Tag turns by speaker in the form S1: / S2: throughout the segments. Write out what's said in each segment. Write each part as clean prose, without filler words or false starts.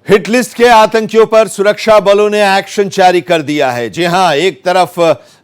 S1: Hit list के आतंकियों पर सुरक्षा बलों ने एक्शन जारी कर दिया है। जी हां, एक तरफ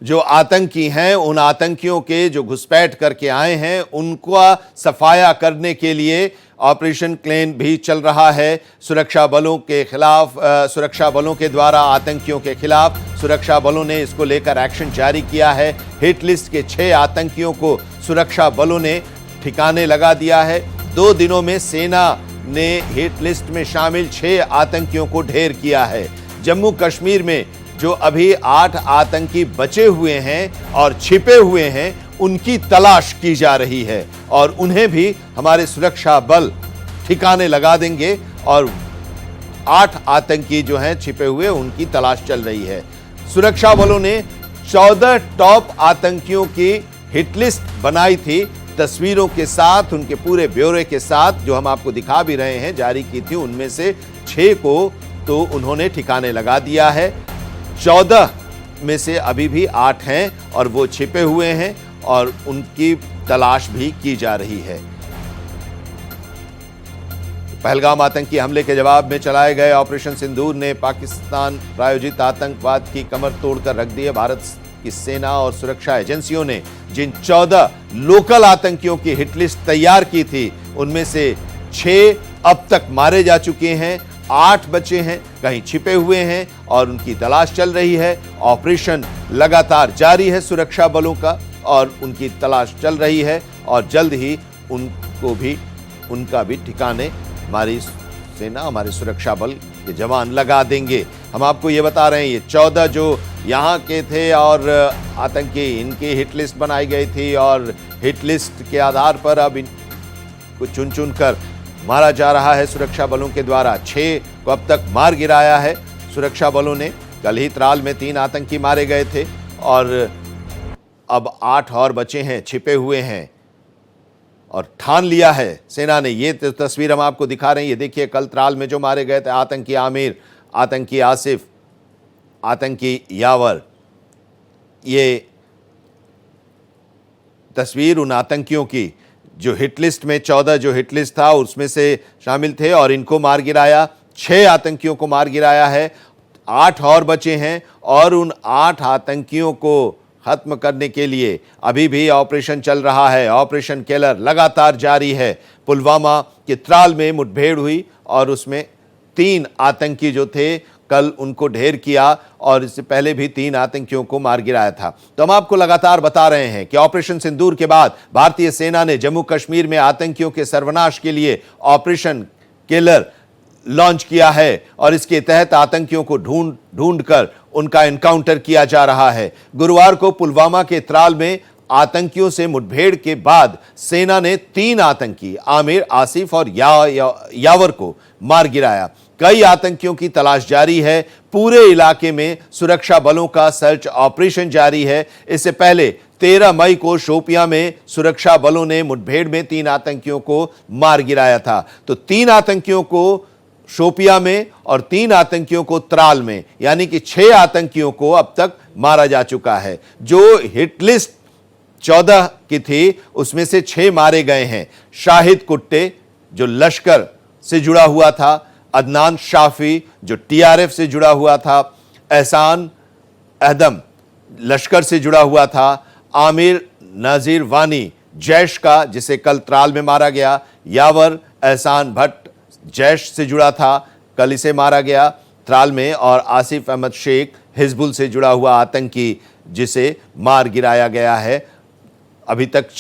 S1: जो आतंकी हैं, उन आतंकियों के जो घुसपैठ करके आए हैं, उनका सफाया करने के लिए ऑपरेशन क्लेन भी चल रहा है। सुरक्षा बलों के खिलाफ, सुरक्षा बलों के द्वारा आतंकियों के खिलाफ सुरक्षा बलों ने इसको लेकर एक्शन जारी किया है। हिट लिस्ट के 6 आतंकियों को सुरक्षा बलों ने ठिकाने लगा दिया है। 2 दिनों में सेना ने हिट लिस्ट में शामिल 6 आतंकियों को ढेर किया है। जम्मू कश्मीर में जो अभी 8 आतंकी बचे हुए हैं और छिपे हुए हैं, उनकी तलाश की जा रही है और उन्हें भी हमारे सुरक्षा बल ठिकाने लगा देंगे और 8 आतंकी जो हैं छिपे हुए, उनकी तलाश चल रही है। सुरक्षा बलों ने 14 टॉप आतंकियों की हिट लिस्ट बनाई थी, तस्वीरों के साथ, उनके पूरे ब्यौरे के साथ, जो हम आपको दिखा भी रहे हैं, जारी की थी। उनमें से 6 को तो उन्होंने ठिकाने लगा दिया है। 14 में से अभी भी 8 हैं और वो छिपे हुए हैं और उनकी तलाश भी की जा रही है। पहलगाम आतंकी हमले के जवाब में चलाए गए ऑपरेशन सिंदूर ने पाकिस्तान प्रायोजित आतंकवाद की कमर तोड़कर रख दी है। भारत की सेना और सुरक्षा एजेंसियों ने जिन 14 लोकल आतंकियों की हिट लिस्ट तैयार की थी, उनमें से 6 अब तक मारे जा चुके हैं, 8 बचे हैं, कहीं छिपे हुए हैं और उनकी तलाश चल रही है। ऑपरेशन लगातार जारी है सुरक्षा बलों का और उनकी तलाश चल रही है और जल्द ही उनका भी ठिकाने हमारी सेना, हमारे सुरक्षा बल के जवान लगा देंगे। हम आपको ये बता रहे हैं, ये 14 जो यहाँ के थे और आतंकी, इनकी हिट लिस्ट बनाई गई थी और हिट लिस्ट के आधार पर अब इनको चुन चुन कर मारा जा रहा है सुरक्षा बलों के द्वारा। 6 को अब तक मार गिराया है सुरक्षा बलों ने। कल ही त्राल में 3 आतंकी मारे गए थे और अब 8 और बचे हैं, छिपे हुए हैं और ठान लिया है सेना ने। ये तस्वीर हम आपको दिखा रहे हैं, ये देखिए, कल त्राल में जो मारे गए थे, आतंकी आमिर, आतंकी आसिफ, आतंकी यावर। ये तस्वीर उन आतंकियों की जो हिट लिस्ट में 14 जो हिट लिस्ट था उसमें से शामिल थे और इनको मार गिराया। 6 आतंकियों को मार गिराया है, 8 और बचे हैं और उन 8 आतंकियों को खत्म करने के लिए अभी भी ऑपरेशन चल रहा है। ऑपरेशन केलर लगातार जारी है। पुलवामा के त्राल में मुठभेड़ हुई और उसमें 3 आतंकी जो थे, कल उनको ढेर किया और इससे पहले भी 3 आतंकियों को मार गिराया था। तो हम आपको लगातार बता रहे हैं कि ऑपरेशन सिंदूर के बाद भारतीय सेना ने जम्मू कश्मीर में आतंकियों के सर्वनाश के लिए ऑपरेशन केलर लॉन्च किया है और इसके तहत आतंकियों को ढूंढ कर उनका एनकाउंटर किया जा रहा है। गुरुवार को पुलवामा के त्राल में आतंकियों से मुठभेड़ के बाद सेना ने 3 आतंकी आमिर, आसिफ और यावर को मार गिराया। कई आतंकियों की तलाश जारी है। पूरे इलाके में सुरक्षा बलों का सर्च ऑपरेशन जारी है। इससे पहले 13 मई को शोपियां में सुरक्षा बलों ने मुठभेड़ में 3 आतंकियों को मार गिराया था। तो 3 आतंकियों को शोपियां में और 3 आतंकियों को त्राल में, यानी कि 6 आतंकियों को अब तक मारा जा चुका है। जो हिट लिस्ट 14 की थी उसमें से 6 मारे गए हैं। शाहिद कुट्टे जो लश्कर से जुड़ा हुआ था, अदनान शाफी जो टीआरएफ से जुड़ा हुआ था, एहसान अहदम लश्कर से जुड़ा हुआ था, आमिर नाजिर वानी जैश का जिसे कल त्राल में मारा गया, यावर एहसान भट्ट जैश से जुड़ा था, कल इसे मारा गया त्राल में, और आसिफ अहमद शेख हिजबुल से जुड़ा हुआ आतंकी जिसे मार गिराया गया है। अभी तक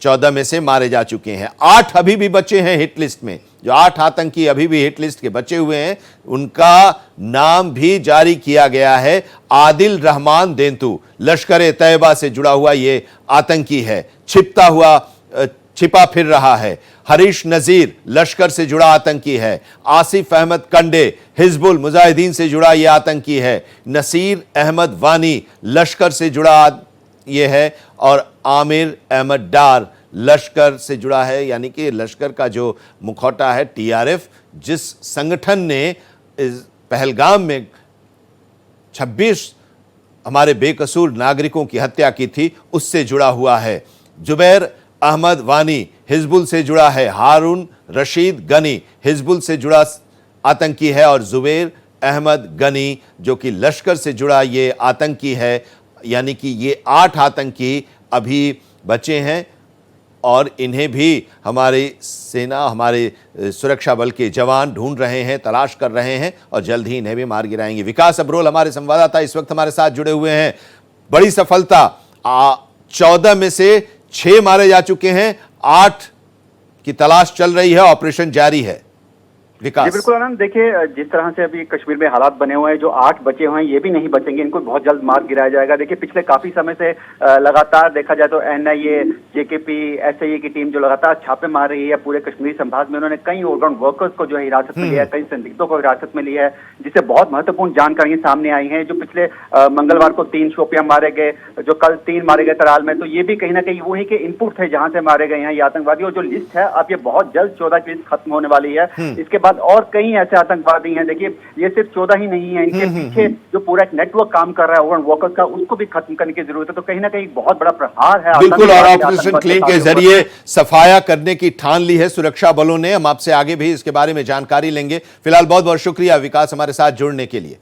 S1: 14 में से मारे जा चुके हैं। 8 अभी भी बचे हैं हिट लिस्ट में। जो 8 आतंकी अभी भी हिट लिस्ट के बचे हुए हैं, उनका नाम भी जारी किया गया है। आदिल रहमान देंतू लश्कर तैयबा से जुड़ा हुआ ये आतंकी है, छिपा फिर रहा है। हरीश नजीर लश्कर से जुड़ा आतंकी है। आसिफ अहमद कंडे हिजबुल मुजाहिदीन से जुड़ा यह आतंकी है। नसीर अहमद वानी लश्कर से जुड़ा ये है और आमिर अहमद डार लश्कर से जुड़ा है, यानी कि लश्कर का जो मुखौटा है टीआरएफ, जिस संगठन ने इस पहलगाम में 26 हमारे बेकसूर नागरिकों की हत्या की थी, उससे जुड़ा हुआ है। जुबैर अहमद वानी हिजबुल से जुड़ा है। हारून रशीद गनी हिजबुल से जुड़ा आतंकी है और जुबैर अहमद गनी जो कि लश्कर से जुड़ा ये आतंकी है, यानी कि ये 8 आतंकी अभी बचे हैं और इन्हें भी हमारी सेना, हमारे सुरक्षा बल के जवान ढूंढ रहे हैं, तलाश कर रहे हैं और जल्द ही इन्हें भी मार गिराएंगे। विकास अब्रोल हमारे संवाददाता इस वक्त हमारे साथ जुड़े हुए हैं। बड़ी सफलता, 14 में से 6 मारे जा चुके हैं, 8 की तलाश चल रही है, ऑपरेशन जारी है। विकास
S2: जी बिल्कुल आनंद, देखिए जिस तरह से अभी कश्मीर में हालात बने हुए हैं, जो 8 बचे हुए हैं ये भी नहीं बचेंगे, इनको बहुत जल्द मार गिराया जाएगा। देखिए पिछले काफी समय से लगातार देखा जाए तो एनआईए, जेकेपी, एसआईए की टीम जो लगातार छापे मार रही है पूरे कश्मीरी संभाग में। उन्होंने कई ऑर्गन वर्कर्स को जो है हिरासत में लिया है, कई संदिग्धों को हिरासत में लिया है, जिससे बहुत महत्वपूर्ण जानकारियां सामने आई हैं। जो पिछले मंगलवार को 3 शोपियां मारे गए, जो कल 3 मारे गए तराल में, तो ये भी कहीं ना कहीं वही के इनपुट थे जहां से मारे गए हैं ये आतंकवादी। और जो लिस्ट है अब ये बहुत जल्द 14 की लिस्ट खत्म होने वाली है। इसके बाद और कई ऐसे आतंकवादी हैं। देखिए ये सिर्फ 14 ही नहीं है, इनके पीछे जो पूरा एक नेटवर्क काम कर रहा है वर्कर्स का, उसको भी खत्म करने की जरूरत है। तो कहीं ना कहीं बहुत बड़ा प्रहार है।
S1: बिल्कुल, और ऑपरेशन क्लीन के जरिए सफाया करने की ठान ली है सुरक्षा बलों ने। हम आपसे आगे भी इसके बारे में जानकारी लेंगे। फिलहाल बहुत बहुत शुक्रिया विकास हमारे साथ जुड़ने के लिए।